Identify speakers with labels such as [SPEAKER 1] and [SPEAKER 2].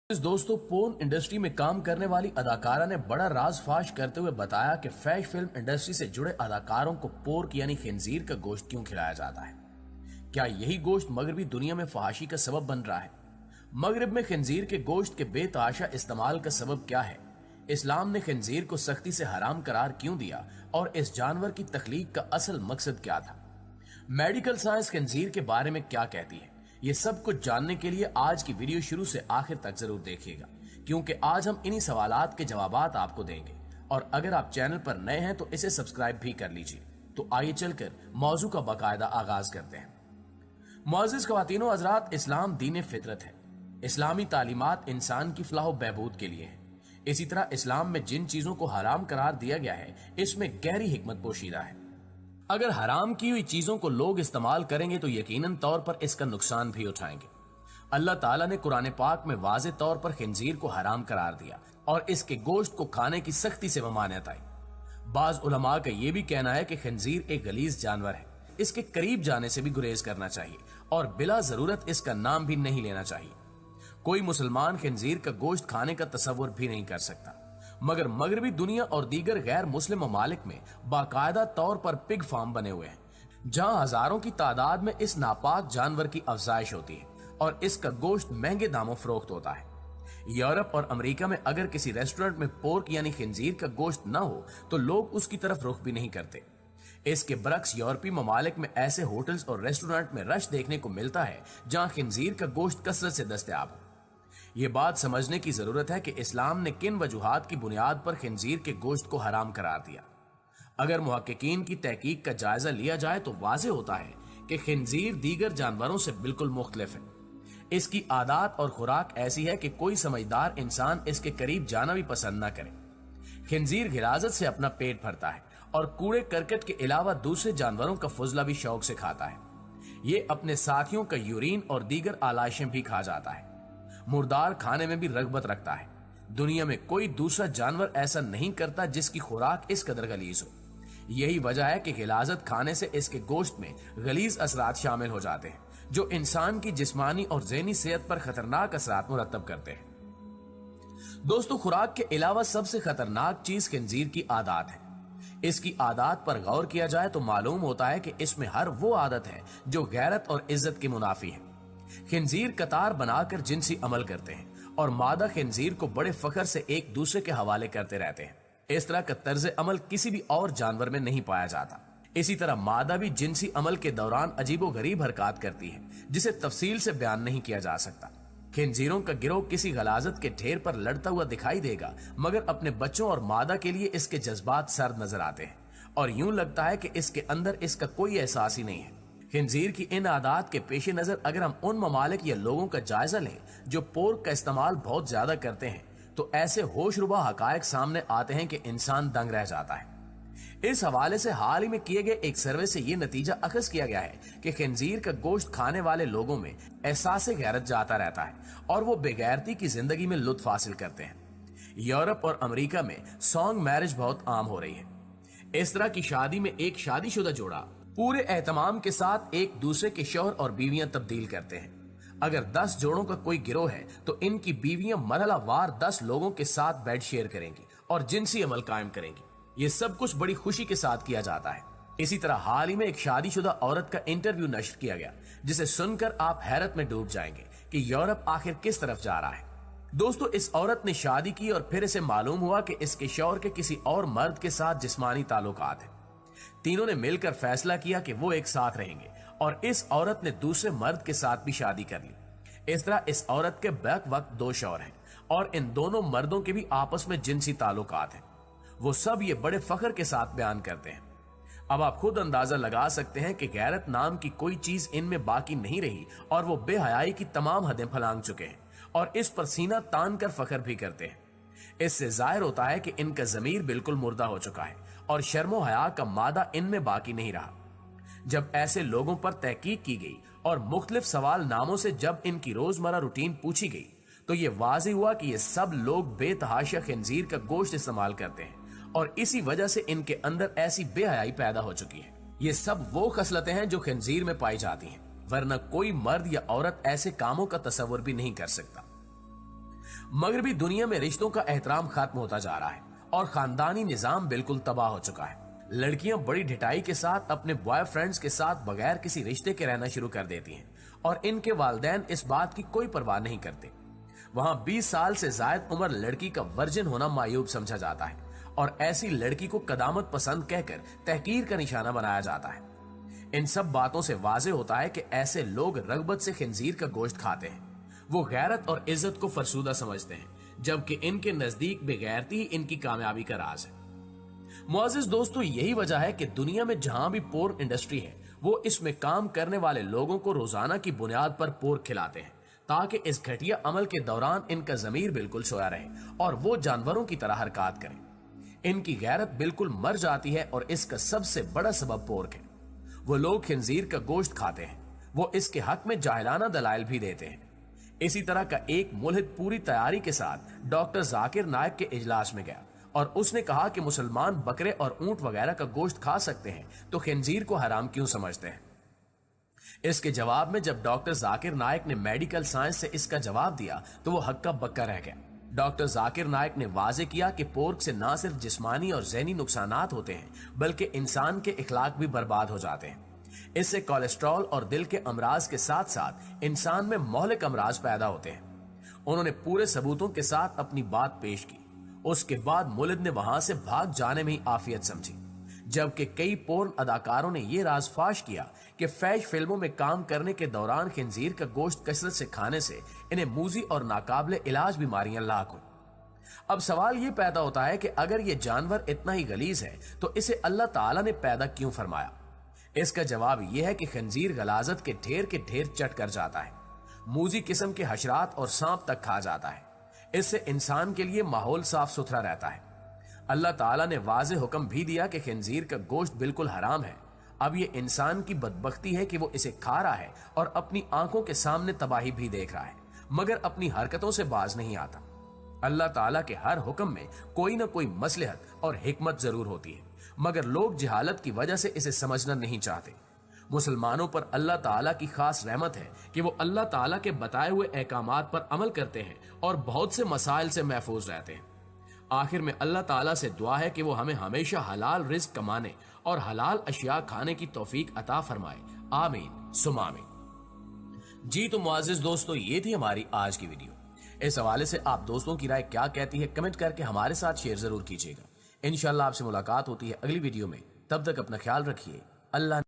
[SPEAKER 1] दोस्तों, porn industry में काम करने वाली अदाकारा ने बड़ा राज फाश करते हुए बताया कि फैश फिल्म इंडस्ट्री से जुड़े अदाकारों को पोर्क यानी खिंजीर का गोश्त क्यों खिलाया जाता है। क्या यही गोश्त मगरबी दुनिया में फहाशी का सबब बन रहा है? मगरब में खिंजीर के गोश्त के बेतहाशा इस्तेमाल का सबब क्या है? इस्लाम ने खिंजीर को सख्ती से हराम करार क्यों दिया और इस जानवर की तख्लीक का असल मकसद क्या था? मेडिकल साइंस खिंजीर के बारे में क्या कहती है? ये सब कुछ जानने के लिए आज की वीडियो शुरू से आखिर तक जरूर देखिएगा, क्योंकि आज हम इन्हीं सवालात के जवाबात आपको देंगे। और अगर आप चैनल पर नए हैं तो इसे सब्सक्राइब भी कर लीजिए। तो आइए चलकर मौजू का बाकायदा आगाज करते हैं। मुअज़्ज़िज़ ख़वातीनो हज़रात, इस्लाम दीन फितरत है। इस्लामी तालीमात इंसान की फलाह बहबूद के लिए है। इसी तरह इस्लाम में जिन चीजों को हराम करार दिया गया है, इसमें गहरी हिकमत पोशीदा है। अगर हराम की हुई चीजों को लोग इस्तेमाल करेंगे तो यकीनन तौर पर इसका नुकसान भी उठाएंगे। अल्लाह ताला ने कुरान पाक में वाज़े तौर पर खिंजीर को हराम करार दिया और इसके गोश्त को खाने की सख्ती से ममानियत आई। बाज उलमा का यह भी कहना है कि खिंजीर एक गलीज जानवर है, इसके करीब जाने से भी गुरेज करना चाहिए और बिला जरूरत इसका नाम भी नहीं लेना चाहिए। कोई मुसलमान खिंजीर का गोश्त खाने का तसव्वुर भी नहीं कर सकता, मगर मगरबी दुनिया और दीगर गैर मुस्लिम ममालिक में बाकायदा तौर पर पिग फार्म बने हुए हैं, जहां हजारों की तादाद में इस नापाक जानवर की अफजाइश होती है और इसका गोश्त महंगे दामों फरोख्त होता है। यूरोप और अमेरिका में अगर किसी रेस्टोरेंट में पोर्क यानी खिंजीर का गोश्त न हो तो लोग उसकी तरफ रुख भी नहीं करते। इसके बरक्स यूरोपीय ममालिक में ऐसे होटल्स और रेस्टोरेंट में रश देखने को मिलता है जहां खिंजीर का गोश्त कसरत से दस्तयाब हो। ये बात समझने की जरूरत है कि इस्लाम ने किन वजूहात की बुनियाद पर खिंजीर के गोश्त को हराम करार दिया। अगर मुहक्किकीन की तहकीक का जायजा लिया जाए तो वाज़ेह होता है कि खिंजीर दीगर जानवरों से बिल्कुल मुख्तलिफ है। इसकी आदत और खुराक ऐसी है कि कोई समझदार इंसान इसके करीब जाना भी पसंद न करे। खिंजीर गिराजत से अपना पेट भरता है और कूड़े करकट के अलावा दूसरे जानवरों का फुजला भी शौक से खाता है। ये अपने साथियों का यूरिन और दीगर आलाशें भी खा जाता है। मुर्दार खाने में भी रगबत रखता है। दुनिया में कोई दूसरा जानवर ऐसा नहीं करता जिसकी खुराक इस कदर गलीज हो। यही वजह है कि गिलाजत खाने से इसके गोश्त में गलीज असरात शामिल हो जाते हैं, जो इंसान की जिस्मानी और ज़हनी सेहत पर खतरनाक असरात मुरतब करते हैं। दोस्तों, खुराक के अलावा सबसे खतरनाक चीज खिंजीर की आदत है। इसकी आदत पर गौर किया जाए तो मालूम होता है कि इसमें हर वो आदत है जो गैरत और इज्जत की मुनाफी है। खिंजीर कतार बनाकर जिनसी अमल करते हैं और मादा खिंजीर को बड़े फख्र से एक दूसरे के हवाले करते रहते हैं। इस तरह का तर्ज अमल किसी भी और जानवर में नहीं पाया जाता। इसी तरह मादा भी जिनसी अमल के दौरान अजीबो गरीब हरकत करती है, जिसे तफसील से बयान नहीं किया जा सकता। खिंजीरों का गिरोह किसी गलाजत के ढेर पर लड़ता हुआ दिखाई देगा, मगर अपने बच्चों और मादा के लिए इसके जज्बात सर्द नजर आते हैं और यूं लगता है कि इसके अंदर इसका कोई एहसास ही नहीं है। खिंजीर की इन आदत के पेश नजर अगर हम उन ममालिक या लोगों का जायजा लें जो पोर्क का इस्तेमाल बहुत ज्यादा करते हैं, तो ऐसे होशरुबा हकायक सामने आते हैं कि इंसान दंग रह जाता है। इस हवाले से हाल ही में किए गए एक सर्वे से यह नतीजा अखज किया गया है कि खिंजीर का गोश्त खाने वाले लोगों में एहसास गैरत जाता रहता है और वो बेगैरती की जिंदगी में लुत्फ हासिल करते हैं। यूरोप और अमेरिका में सॉन्ग मैरिज बहुत आम हो रही है। इस तरह की शादी में एक शादीशुदा जोड़ा पूरे एहतमाम के साथ एक दूसरे के शौहर और बीवियां तब्दील करते हैं। अगर 10 जोड़ों का कोई गिरोह है तो इनकी बीवियां मरहलावार 10 लोगों के साथ बेड शेयर करेंगी और जिनसी अमल कायम करेंगी। ये सब कुछ बड़ी खुशी के साथ किया जाता है। इसी तरह हाल ही में एक शादीशुदा औरत का इंटरव्यू नश्र किया गया, जिसे सुनकर आप हैरत में डूब जाएंगे कि यूरोप आखिर किस तरफ जा रहा है। दोस्तों, इस औरत ने शादी की और फिर इसे मालूम हुआ कि इसके शौहर के किसी और मर्द के साथ जिस्मानी ताल्लुकात हैं। तीनों ने मिलकर फैसला किया कि वो एक साथ रहेंगे और इस औरत ने दूसरे मर्द के साथ भी शादी कर ली। इस तरह इस औरत के बैक वक्त 2 शौहर हैं और इन दोनों मर्दों के भी आपस में जिनसी ताल्लुकात हैं। वो सब ये बड़े फख्र के साथ बयान करते हैं। अब आप खुद अंदाजा लगा सकते हैं कि गैरत नाम की कोई चीज इनमें बाकी नहीं रही और वो बेहयाई की तमाम हदें फलांग चुके हैं और इस पर सीना तान कर फख्र भी करते हैं। इससे जाहिर होता है कि इनका जमीर बिल्कुल मुर्दा हो चुका है और शर्मो हया का मादा इनमें बाकी नहीं रहा। जब ऐसे लोगों पर तहकीक की गई और मुख्तलिफ सवाल नामों से जब इनकी रोजमर्रा रूटीन पूछी गई, तो ये वाज़ेह हुआ कि ये सब लोग बेतहाशा खिंजीर का गोश्त इस्तेमाल करते हैं और इसी वजह से इनके अंदर ऐसी बेहयाई पैदा हो चुकी है। ये सब वो खसलतें हैं जो खिंजीर में पाई जाती हैं, वरना कोई मर्द या औरत ऐसे कामों का तसव्वुर भी नहीं कर सकता। मगरबी दुनिया में रिश्तों का एहतराम खत्म होता जा रहा है और खानदानी निजाम बिल्कुल तबाह हो चुका है। लड़कियां बड़ी ढिठाई के साथ अपने बॉयफ्रेंड्स के साथ बगैर किसी रिश्ते के रहना शुरू कर देती हैं और इनके वालिदैन इस बात की कोई परवाह नहीं करते। वहां 20 साल से ज्यादा उम्र लड़की का वर्जिन होना मायूब समझा जाता है और ऐसी लड़की को कदामत पसंद कहकर तहकीर का निशाना बनाया जाता है। इन सब बातों से वाज़ेह होता है कि ऐसे लोग रगबत से खिंजीर का गोश्त खाते हैं। वो गैरत और इज्जत को फरसूदा समझते हैं, जबकि इनके नजदीक बेगैरती ही इनकी कामयाबी का राज है। मुअज़्ज़िज़ दोस्तों, यही वजह है कि दुनिया में जहां भी पोर्न इंडस्ट्री है, वो इसमें काम करने वाले लोगों को रोजाना की बुनियाद पर पोर्क खिलाते हैं ताकि इस घटिया अमल के दौरान इनका ज़मीर बिल्कुल सोया रहे और वो जानवरों की तरह हरकत करें। इनकी गैरत बिल्कुल मर जाती है और इसका सबसे बड़ा सबब पोर्क है। वो लोग खिंजीर का गोश्त खाते हैं, वो इसके हक में जाहिलाना दलाइल भी देते हैं। इसी तरह का एक मुल्हिद पूरी तैयारी के साथ डॉक्टर जाकिर नायक के इजलास में गया और उसने कहा कि मुसलमान बकरे और ऊंट वगैरह का गोश्त खा सकते हैं तो खिंजीर को हराम क्यों समझते हैं। इसके जवाब में जब डॉक्टर जाकिर नायक ने मेडिकल साइंस से इसका जवाब दिया तो वो हक्का बक्का रह गया। डॉक्टर जाकिर नायक ने वाजे किया कि पोर्क से ना सिर्फ जिस्मानी और ज़हनी नुकसानात होते हैं बल्कि इंसान के इखलाक भी बर्बाद हो जाते हैं। इससे कोलेस्ट्रॉल और दिल के अमराज के साथ साथ इंसान में मोहलिक अमराज पैदा होते हैं। उन्होंने पूरे सबूतों के साथ अपनी बात पेश की। उसके बाद मुल्द ने वहां से भाग जाने में ही आफियत समझी, जबकि कई पोर्न अदाकारों ने यह राज फाश किया कि फैश फिल्मों में काम करने के दौरान खिंजीर का गोश्त कसरत से खाने से इन्हें मूजी और नाकाबिले इलाज बीमारियां लाक हुई। अब सवाल ये पैदा होता है कि अगर ये जानवर इतना ही गलीज है तो इसे अल्लाह ताला ने पैदा क्यों फरमाया। इसका जवाब यह है कि खंजीर गलाजत के ढेर चट कर जाता है, मूजी किस्म के हशरात और सांप तक खा जाता है। इससे इंसान के लिए माहौल साफ सुथरा रहता है। अल्लाह ताला ने वाज़े हुक्म भी दिया कि खंजीर का गोश्त बिल्कुल हराम है। अब ये इंसान की बदबख्ती है कि वो इसे खा रहा है और अपनी आंखों के सामने तबाही भी देख रहा है, मगर अपनी हरकतों से बाज नहीं आता। अल्लाह ताला के हर हुक्म में कोई ना कोई मसलहत और हिकमत जरूर होती है, मगर लोग जहालत की वजह से इसे समझना नहीं चाहते। मुसलमानों पर अल्लाह ताला की खास रहमत है कि वो अल्लाह ताला के बताए हुए अहकामात पर अमल करते हैं और बहुत से मसाइल से महफूज रहते हैं। आखिर में अल्लाह ताला से दुआ है कि वो हमें हमेशा हलाल रिज़्क कमाने और हलाल अशिया खाने की तौफीक अता फरमाए। आमीन सुम आमीन। जी तो मुअज़्ज़िज़ दोस्तों, ये थी हमारी आज की वीडियो। इस हवाले से आप दोस्तों की राय क्या कहती है कमेंट करके हमारे साथ शेयर जरूर कीजिएगा। इंशाल्लाह आपसे मुलाकात होती है अगली वीडियो में। तब तक अपना ख्याल रखिए। अल्लाह